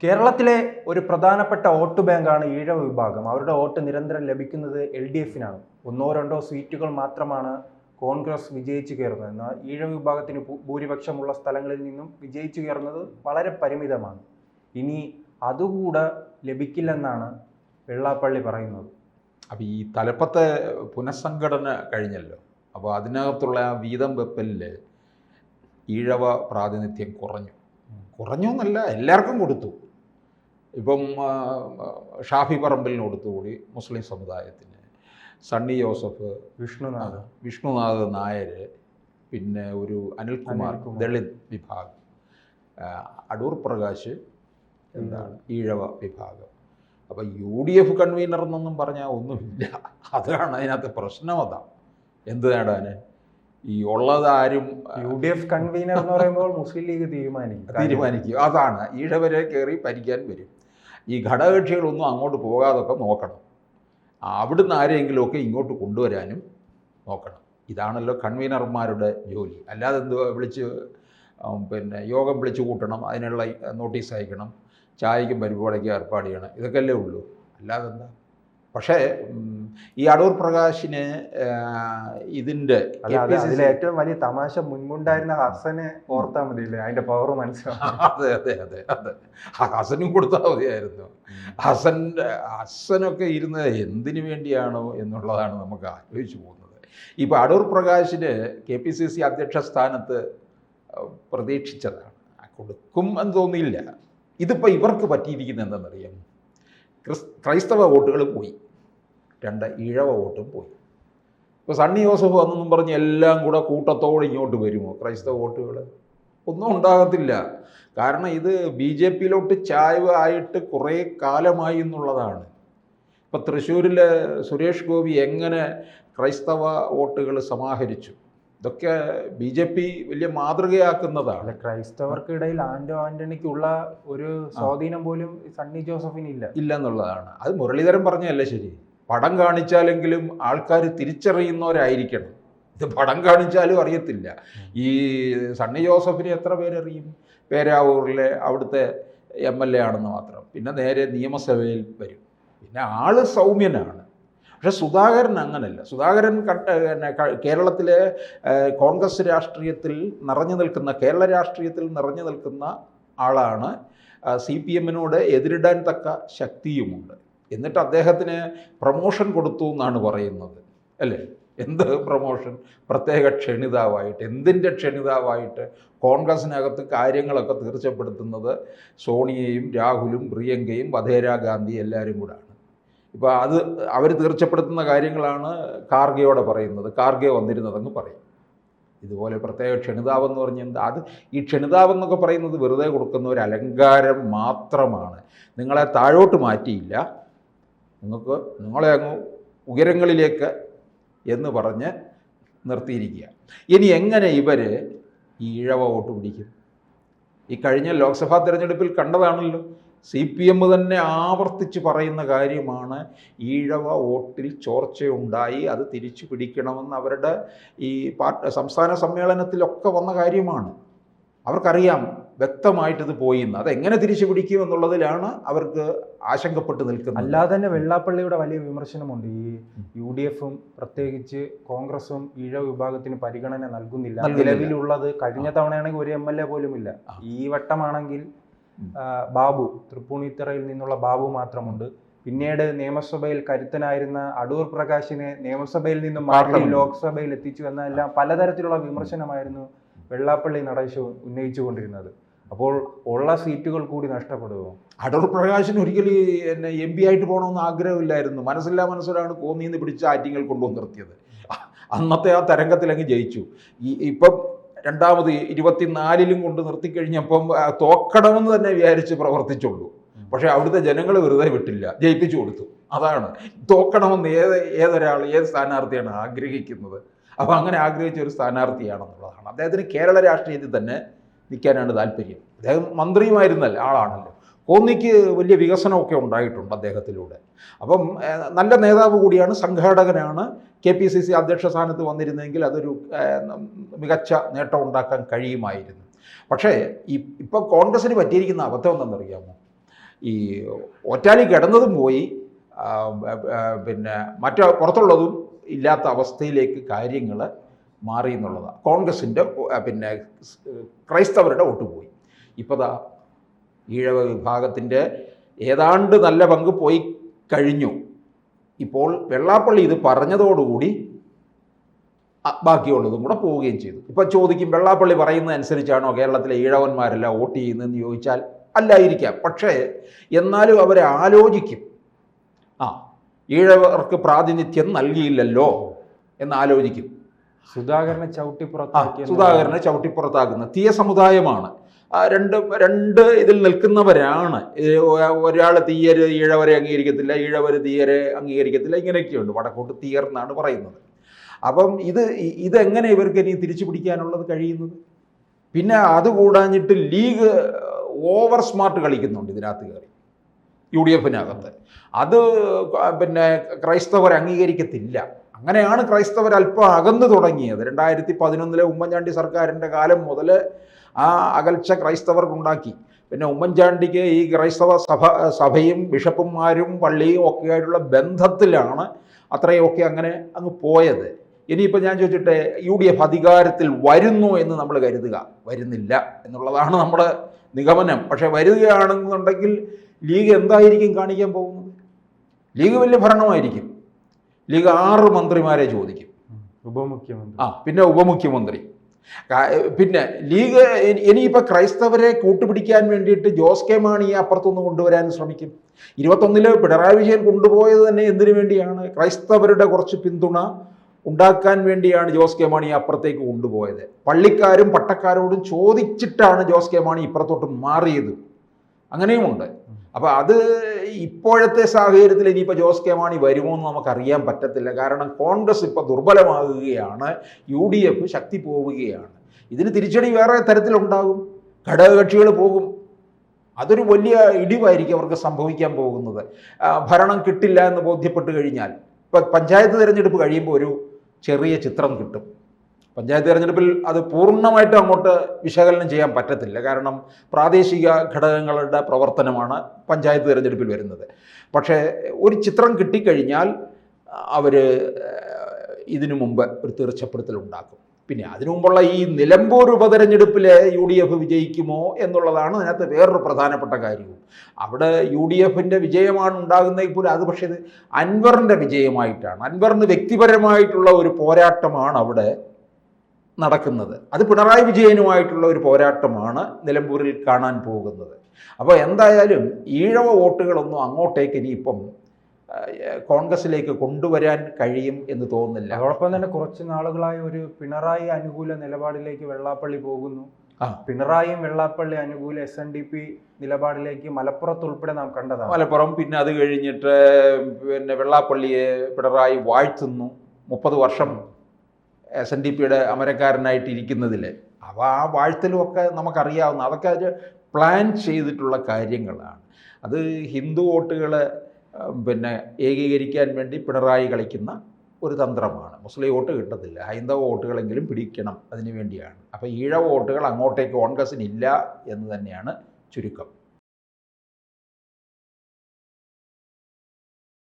കേരളത്തിലെ ഒരു പ്രധാനപ്പെട്ട വോട്ട് ബാങ്കാണ് ഈഴവ വിഭാഗം. അവരുടെ വോട്ട് നിരന്തരം ലഭിക്കുന്നത് LDFനാണ്. ഒന്നോ രണ്ടോ സീറ്റുകൾ മാത്രമാണ് കോൺഗ്രസ് വിജയിച്ചു കയറുന്നത്. എന്നാൽ ഈഴവ വിഭാഗത്തിന് ഭൂരിപക്ഷമുള്ള സ്ഥലങ്ങളിൽ നിന്നും വിജയിച്ചു കയറുന്നത് വളരെ പരിമിതമാണ്. ഇനി അതുകൂടെ ലഭിക്കില്ലെന്നാണ് വെള്ളാപ്പള്ളി പറയുന്നത്. അപ്പോൾ ഈ തലപ്പത്തെ പുനഃസംഘടന കഴിഞ്ഞല്ലോ. അപ്പോൾ അതിനകത്തുള്ള ആ വീതം വെപ്പലിൽ ഈഴവ പ്രാതിനിധ്യം കുറഞ്ഞു എന്നല്ല, എല്ലാവർക്കും കൊടുത്തു. ഇപ്പം ഷാഫി പറമ്പിലിന് കൊടുത്തുകൂടി മുസ്ലിം സമുദായത്തിന്, സണ്ണി ജോസഫ്, വിഷ്ണുനാഥ് നായർ, പിന്നെ ഒരു അനിൽകുമാർ ദളിത് വിഭാഗം, അടൂർ പ്രകാശ് എന്താണ് ഈഴവ വിഭാഗം. അപ്പം UDF കൺവീനർ എന്നൊന്നും പറഞ്ഞാൽ ഒന്നുമില്ല. അതാണ് അതിനകത്ത് പ്രശ്നം. അതാണ് എന്ത് നേടാൻ ഈ ഉള്ളതാരും UDF കൺവീനർ എന്ന് പറയുമ്പോൾ മുസ്ലിം ലീഗ് തീരുമാനിക്കും. അതാണ് ഈഴവരെ കയറി ഭരിക്കാൻ വരും. ഈ ഘടകകക്ഷികളൊന്നും അങ്ങോട്ട് പോകാതൊക്കെ നോക്കണം. അവിടുന്ന് ആരെങ്കിലുമൊക്കെ ഇങ്ങോട്ട് കൊണ്ടുവരാനും നോക്കണം. ഇതാണല്ലോ കൺവീനർമാരുടെ ജോലി. അല്ലാതെ എന്തുവാ യോഗം വിളിച്ചു കൂട്ടണം, അതിനുള്ള നോട്ടീസ് അയക്കണം, ചായയ്ക്കും പരിപാടിക്കും ഏർപ്പാട് ചെയ്യണം, ഇതൊക്കെയല്ലേ ഉള്ളൂ. അല്ലാതെ എന്താ? പക്ഷേ ഈ അടൂർ പ്രകാശിന് ഇതിൻ്റെ ഏറ്റവും വലിയ തമാശ മുൻപുണ്ടായിരുന്ന ഹസനെ ഓർത്താൽ മതിയില്ലേ, അതിന്റെ പവർ മനസ്സിലാവും. അതെ ഹസനും കൊടുത്താൽ മതിയായിരുന്നു. ഹസനൊക്കെ ഇരുന്നത് എന്തിനു വേണ്ടിയാണോ എന്നുള്ളതാണ് നമുക്ക് ആലോചിച്ച് പോകുന്നത്. ഇപ്പോൾ അടൂർ പ്രകാശിന് KPCC അധ്യക്ഷ സ്ഥാനത്ത് പ്രതീക്ഷിച്ചതാണ്, കൊടുക്കും എന്ന് തോന്നിയില്ല. ഇതിപ്പോൾ ഇവർക്ക് പറ്റിയിരിക്കുന്നത് എന്താണെന്നറിയാം? ക്രൈസ്തവ വോട്ടുകൾ പോയി, 2 ഈഴവ വോട്ടും പോയി. ഇപ്പോൾ സണ്ണി ജോസഫ് വന്നെന്നും പറഞ്ഞ് എല്ലാം കൂടെ കൂട്ടത്തോടെ ഇങ്ങോട്ട് വരുമോ ക്രൈസ്തവ വോട്ടുകൾ? ഒന്നും ഉണ്ടാകത്തില്ല. കാരണം ഇത് BJPയിലോട്ട് ചായ്വ് ആയിട്ട് കുറേ കാലമായി എന്നുള്ളതാണ്. ഇപ്പോൾ തൃശ്ശൂരിൽ സുരേഷ് ഗോപി എങ്ങനെ ക്രൈസ്തവ വോട്ടുകൾ സമാഹരിച്ചു, ഇതൊക്കെ BJP വലിയ മാതൃകയാക്കുന്നതാണ്. ക്രൈസ്തവർക്കിടയിൽ ആന്റണിക്കുള്ള ഒരു സ്വാധീനം പോലും സണ്ണി ജോസഫിന് ഇല്ല എന്നുള്ളതാണ്. അത് മുരളീധരൻ പറഞ്ഞതല്ലേ ശരി. പടം കാണിച്ചാലെങ്കിലും ആൾക്കാർ തിരിച്ചറിയുന്നവരായിരിക്കണം. ഇത് പടം കാണിച്ചാലും അറിയത്തില്ല. ഈ സണ്ണി ജോസഫിനെ എത്ര പേരറിയും? പേരാവൂരിലെ അവിടുത്തെ MLA ആണെന്ന് മാത്രം. പിന്നെ നേരെ നിയമസഭയിൽ വരും. പിന്നെ ആള് സൗമ്യനാണ്. പക്ഷെ സുധാകരൻ അങ്ങനല്ല. സുധാകരൻ കേരളത്തിലെ കോൺഗ്രസ് രാഷ്ട്രീയത്തിൽ കേരള രാഷ്ട്രീയത്തിൽ നിറഞ്ഞു നിൽക്കുന്ന ആളാണ്. CPMനോട് എതിരിടാൻ തക്ക ശക്തിയുമുണ്ട്. എന്നിട്ട് അദ്ദേഹത്തിന് പ്രമോഷൻ കൊടുത്തു എന്നാണ് പറയുന്നത്, അല്ലേ? എന്ത് പ്രമോഷൻ? പ്രത്യേക ക്ഷണിതാവായിട്ട്. എന്തിൻ്റെ ക്ഷണിതാവായിട്ട്? കോൺഗ്രസിനകത്ത് കാര്യങ്ങളൊക്കെ തീർച്ചപ്പെടുത്തുന്നത് സോണിയയും രാഹുലും പ്രിയങ്കയും വധേര ഗാന്ധി എല്ലാവരും കൂടാണ്. ഇപ്പോൾ അവർ തീർച്ചപ്പെടുത്തുന്ന കാര്യങ്ങളാണ് കാർഗെയോടെ പറയുന്നത്. കാർഗെ വന്നിരുന്നതെന്ന് പറയും. ഇതുപോലെ പ്രത്യേക ക്ഷണിതാവെന്ന് പറഞ്ഞാൽ എന്താ? ഈ ക്ഷണിതാവെന്നൊക്കെ പറയുന്നത് വെറുതെ കൊടുക്കുന്ന ഒരു അലങ്കാരം മാത്രമാണ്. നിങ്ങളെ താഴോട്ട് മാറ്റിയില്ല, നിങ്ങളെ അങ്ങ് ഉയരങ്ങളിലേക്ക് എന്ന് പറഞ്ഞ് നിർത്തിയിരിക്കുക. ഇനി എങ്ങനെ ഇവർ ഈ ഈഴവ വോട്ട് പിടിക്കും? ഈ കഴിഞ്ഞ ലോക്സഭാ തിരഞ്ഞെടുപ്പിൽ കണ്ടതാണല്ലോ. CPM തന്നെ ആവർത്തിച്ച് പറയുന്ന കാര്യമാണ്, ഈഴവ വോട്ടിൽ ചോർച്ചയുണ്ടായി, അത് തിരിച്ചു പിടിക്കണമെന്ന് അവരുടെ ഈ സംസ്ഥാന സമ്മേളനത്തിലൊക്കെ വന്ന കാര്യമാണ്. അവർക്കറിയാം വ്യക്തമായിട്ടിത് പോയിന്ന്. അതെങ്ങനെ തിരിച്ചു പിടിക്കും എന്നുള്ളതിലാണ് അവർക്ക് ആശങ്കപ്പെട്ട് നിൽക്കുന്നത്. അല്ലാതെ തന്നെ വെള്ളാപ്പള്ളിയുടെ വലിയ വിമർശനമുണ്ട്. ഈ UDFും പ്രത്യേകിച്ച് കോൺഗ്രസും ഈഴവ വിഭാഗത്തിന് പരിഗണന നൽകുന്നില്ല. നിലവിലുള്ളത് കഴിഞ്ഞ തവണയാണെങ്കിൽ ഒരു MLA പോലും ഇല്ല. ഈ വട്ടമാണെങ്കിൽ ബാബു, തൃപ്പൂണിത്തറയിൽ നിന്നുള്ള ബാബു മാത്രമുണ്ട്. പിന്നീട് നിയമസഭയിൽ കരുത്തനായിരുന്ന അടൂർ പ്രകാശിനെ നിയമസഭയിൽ നിന്നും മാറ്റി ലോക്സഭയിൽ എത്തിച്ചു എന്നെല്ലാം പലതരത്തിലുള്ള വിമർശനമായിരുന്നു വെള്ളാപ്പള്ളി നടേശ് ഉന്നയിച്ചുകൊണ്ടിരുന്നത്. അപ്പോൾ ഉള്ള സീറ്റുകൾ കൂടി നഷ്ടപ്പെടുമോ? അടൂർ പ്രകാശിന് ഒരിക്കലും MP ആയിട്ട് പോകണമെന്ന് ആഗ്രഹമില്ലായിരുന്നു. മനസ്സിലാണ് കോന്നിന്ന് പിടിച്ച് ആറ്റിങ്ങൾ കൊണ്ടുവന്ന് നിർത്തിയത്. അന്നത്തെ ആ തരംഗത്തിലങ്ങ് ജയിച്ചു. ഇപ്പം രണ്ടാമത് 24ലും കൊണ്ട് നിർത്തിക്കഴിഞ്ഞപ്പം തോക്കണമെന്ന് തന്നെ വിചാരിച്ച് പ്രവർത്തിച്ചുള്ളൂ. പക്ഷേ അവിടുത്തെ ജനങ്ങൾ വെറുതെ വിട്ടില്ല, ജയിപ്പിച്ചു കൊടുത്തു. അതാണ് തോക്കണമെന്ന് ഏത് സ്ഥാനാർത്ഥിയാണ് ആഗ്രഹിക്കുന്നത്? അപ്പോൾ അങ്ങനെ ആഗ്രഹിച്ച ഒരു സ്ഥാനാർത്ഥിയാണെന്നുള്ളതാണ്. അദ്ദേഹത്തിന് കേരള രാഷ്ട്രീയത്തിൽ തന്നെ നിൽക്കാനാണ് താല്പര്യം. അദ്ദേഹം മന്ത്രിയുമായിരുന്ന ആളാണല്ലോ. കോന്നിക്ക് വലിയ വികസനമൊക്കെ ഉണ്ടായിട്ടുണ്ട് അദ്ദേഹത്തിലൂടെ. അപ്പം നല്ല നേതാവ് കൂടിയാണ്, സംഘാടകനാണ്. KPCC അധ്യക്ഷ സ്ഥാനത്ത് വന്നിരുന്നെങ്കിൽ അതൊരു മികച്ച നേട്ടം ഉണ്ടാക്കാൻ കഴിയുമായിരുന്നു. പക്ഷേ ഇപ്പോൾ കോൺഗ്രസ്സിന് പറ്റിയിരിക്കുന്ന അബദ്ധം എന്താണെന്നറിയാമോ? ഈ ഒറ്റാലി കിടന്നതും പോയി, പിന്നെ പുറത്തുള്ളതും ഇല്ലാത്ത അവസ്ഥയിലേക്ക് കാര്യങ്ങൾ മാറി എന്നുള്ളതാണ്. കോൺഗ്രസിൻ്റെ പിന്നെ ക്രൈസ്തവരുടെ വോട്ട് പോയി. ഇപ്പോൾ ദാ ഈഴവ വിഭാഗത്തിൻ്റെ ഏതാണ്ട് നല്ല പങ്ക് പോയി കഴിഞ്ഞു. ഇപ്പോൾ വെള്ളാപ്പള്ളി ഇത് പറഞ്ഞതോടുകൂടി ബാക്കിയുള്ളതും കൂടെ പോവുകയും ചെയ്തു. ഇപ്പോൾ ചോദിക്കും, വെള്ളാപ്പള്ളി പറയുന്നതനുസരിച്ചാണോ കേരളത്തിലെ ഈഴവന്മാരെല്ലാം വോട്ട് ചെയ്യുന്നതെന്ന് ചോദിച്ചാൽ അല്ലായിരിക്കാം. പക്ഷേ എന്നാലും അവരെ ആലോചിക്കും, ഈഴവർക്ക് പ്രാതിനിധ്യം നൽകിയില്ലല്ലോ എന്നാലോചിക്കും. സുധാകരനെ ചവിട്ടിപ്പുറത്താക്കുന്ന തീയ സമുദായമാണ്. രണ്ട് ഇതിൽ നിൽക്കുന്നവരാണ്. ഒരാൾ തീയര് ഈഴവരെ അംഗീകരിക്കത്തില്ല, ഈഴവർ തീയരെ അംഗീകരിക്കത്തില്ല, ഇങ്ങനെയൊക്കെയുണ്ട്. വടക്കോട്ട് തീയർ എന്നാണ് പറയുന്നത്. അപ്പം ഇതെങ്ങനെ ഇവർക്ക് ഇനി തിരിച്ചു പിടിക്കാനുള്ളത് കഴിയുന്നത്? പിന്നെ അതുകൂടാഞ്ഞിട്ട് ലീഗ് ഓവർ സ്മാർട്ട് കളിക്കുന്നുണ്ട് ഇതിനകത്ത് കയറി, UDF-നകത്ത്. അത് പിന്നെ ക്രൈസ്തവർ അംഗീകരിക്കത്തില്ല. അങ്ങനെയാണ് ക്രൈസ്തവർ അല്പം അകന്നു തുടങ്ങിയത്. 2011 ഉമ്മൻചാണ്ടി സർക്കാരിൻ്റെ കാലം മുതൽ ആ അകൽച്ച ക്രൈസ്തവർക്കുണ്ടാക്കി. പിന്നെ ഉമ്മൻചാണ്ടിക്ക് ഈ ക്രൈസ്തവ സഭയും ബിഷപ്പുമാരും പള്ളിയും ഒക്കെ ആയിട്ടുള്ള ബന്ധത്തിലാണ് അത്രയൊക്കെ അങ്ങനെ അങ്ങ് പോയത്. ഇനിയിപ്പോൾ ഞാൻ ചോദിച്ചിട്ട് UDF അധികാരത്തിൽ വരുന്നു എന്ന് നമ്മൾ കരുതുക, വരുന്നില്ല എന്നുള്ളതാണ് നമ്മുടെ നിഗമനം. പക്ഷേ വരികയാണെന്നുണ്ടെങ്കിൽ ലീഗ് എന്തായിരിക്കും കാണിക്കാൻ പോകുന്നത്? ലീഗ് വലിയ ഭരണമായിരിക്കും. ലീഗ് 6 മന്ത്രിമാരെ ചോദിക്കും, ഉപമുഖ്യമന്ത്രി, പിന്നെ ഉപമുഖ്യമന്ത്രി. പിന്നെ ലീഗ് ഇനിയിപ്പോൾ ക്രൈസ്തവരെ കൂട്ടുപിടിക്കാൻ വേണ്ടിയിട്ട് ജോസ് കെ മാണിയെ അപ്പുറത്തുനിന്ന് കൊണ്ടുവരാൻ ശ്രമിക്കും. 21 പിണറായി വിജയൻ കൊണ്ടുപോയത് തന്നെ എന്തിനു വേണ്ടിയാണ്? ക്രൈസ്തവരുടെ കുറച്ച് പിന്തുണ ഉണ്ടാക്കാൻ വേണ്ടിയാണ് ജോസ് കെ മാണിയെ അപ്പുറത്തേക്ക് കൊണ്ടുപോയത്. പള്ളിക്കാരും പട്ടക്കാരോടും ചോദിച്ചിട്ടാണ് ജോസ് കെ മാണി ഇപ്പുറത്തോട്ട് മാറിയത്. അങ്ങനെയുമുണ്ട്. അപ്പോൾ അത് ഇപ്പോഴത്തെ സാഹചര്യത്തിൽ ഇനിയിപ്പോൾ ജോസ് കെ മാണി വരുമോ എന്ന് നമുക്കറിയാൻ പറ്റത്തില്ല. കാരണം കോൺഗ്രസ് ഇപ്പോൾ ദുർബലമാകുകയാണ്, UDF ശക്തി പോവുകയാണ്. ഇതിന് തിരിച്ചടി വേറെ തരത്തിലുണ്ടാകും. ഘടകകക്ഷികൾ പോകും. അതൊരു വലിയ ഇടിവായിരിക്കും അവർക്ക് സംഭവിക്കാൻ പോകുന്നത്. ഭരണം കിട്ടില്ല എന്ന് ബോധ്യപ്പെട്ട് കഴിഞ്ഞാൽ, ഇപ്പോൾ പഞ്ചായത്ത് തിരഞ്ഞെടുപ്പ് കഴിയുമ്പോൾ ഒരു ചെറിയ ചിത്രം കിട്ടും. പഞ്ചായത്ത് തിരഞ്ഞെടുപ്പിൽ അത് പൂർണ്ണമായിട്ടും അങ്ങോട്ട് വിശകലനം ചെയ്യാൻ പറ്റത്തില്ല. കാരണം പ്രാദേശിക ഘടകങ്ങളുടെ പ്രവർത്തനമാണ് പഞ്ചായത്ത് തിരഞ്ഞെടുപ്പിൽ വരുന്നത്. പക്ഷേ ഒരു ചിത്രം കിട്ടിക്കഴിഞ്ഞാൽ അവർ ഇതിനു മുമ്പ് ഒരു തീർച്ചപ്പെടുത്തലുണ്ടാക്കും. പിന്നെ അതിനു മുമ്പുള്ള ഈ നിലമ്പൂർ ഉപതെരഞ്ഞെടുപ്പിൽ UDF വിജയിക്കുമോ എന്നുള്ളതാണ് അതിനകത്ത് വേറൊരു പ്രധാനപ്പെട്ട കാര്യവും. അവിടെ UDF-ൻ്റെ വിജയമാണ് ഉണ്ടാകുന്നതെങ്കിൽ പോലും അത് പക്ഷേ ഇത് അൻവറിൻ്റെ വിജയമായിട്ടാണ്. അൻവറിന് വ്യക്തിപരമായിട്ടുള്ള ഒരു പോരാട്ടമാണ് അവിടെ നടക്കുന്നത്. അത് പിണറായി വിജയനുമായിട്ടുള്ള ഒരു പോരാട്ടമാണ് നിലമ്പൂരിൽ കാണാൻ പോകുന്നത്. അപ്പോൾ എന്തായാലും ഈഴവ വോട്ടുകളൊന്നും അങ്ങോട്ടേക്ക് ഇനിയിപ്പം കോൺഗ്രസിലേക്ക് കൊണ്ടുവരാൻ കഴിയും എന്ന് തോന്നുന്നില്ല. അതോടൊപ്പം തന്നെ കുറച്ച് നാളുകളായി ഒരു പിണറായി അനുകൂല നിലപാടിലേക്ക് വെള്ളാപ്പള്ളി പോകുന്നു. പിണറായിയും വെള്ളാപ്പള്ളി അനുകൂല SNDP നിലപാടിലേക്ക് മലപ്പുറത്ത് ഉൾപ്പെടെ നാം കണ്ടതാണ്. മലപ്പുറം, പിന്നെ അത് കഴിഞ്ഞിട്ട് പിന്നെ വെള്ളാപ്പള്ളിയെ പിണറായി വാഴ്ത്തുന്നു. 30 വർഷം SNDP-യുടെ അമരക്കാരനായിട്ട് ഇരിക്കുന്നതിൽ ആ വാഴ്ത്തലും ഒക്കെ നമുക്കറിയാവുന്ന, അതൊക്കെ അത് പ്ലാൻ ചെയ്തിട്ടുള്ള കാര്യങ്ങളാണ്. അത് ഹിന്ദു വോട്ടുകൾ പിന്നെ ഏകീകരിക്കാൻ വേണ്ടി പിണറായി കളിക്കുന്ന ഒരു തന്ത്രമാണ്. മുസ്ലിം വോട്ട് കിട്ടത്തില്ല, ഹൈന്ദവ വോട്ടുകളെങ്കിലും പിടിക്കണം, അതിനു വേണ്ടിയാണ്. അപ്പോൾ ഈഴവ വോട്ടുകൾ അങ്ങോട്ടേക്ക് കോൺഗ്രസിനില്ല എന്ന് തന്നെയാണ് ചുരുക്കം.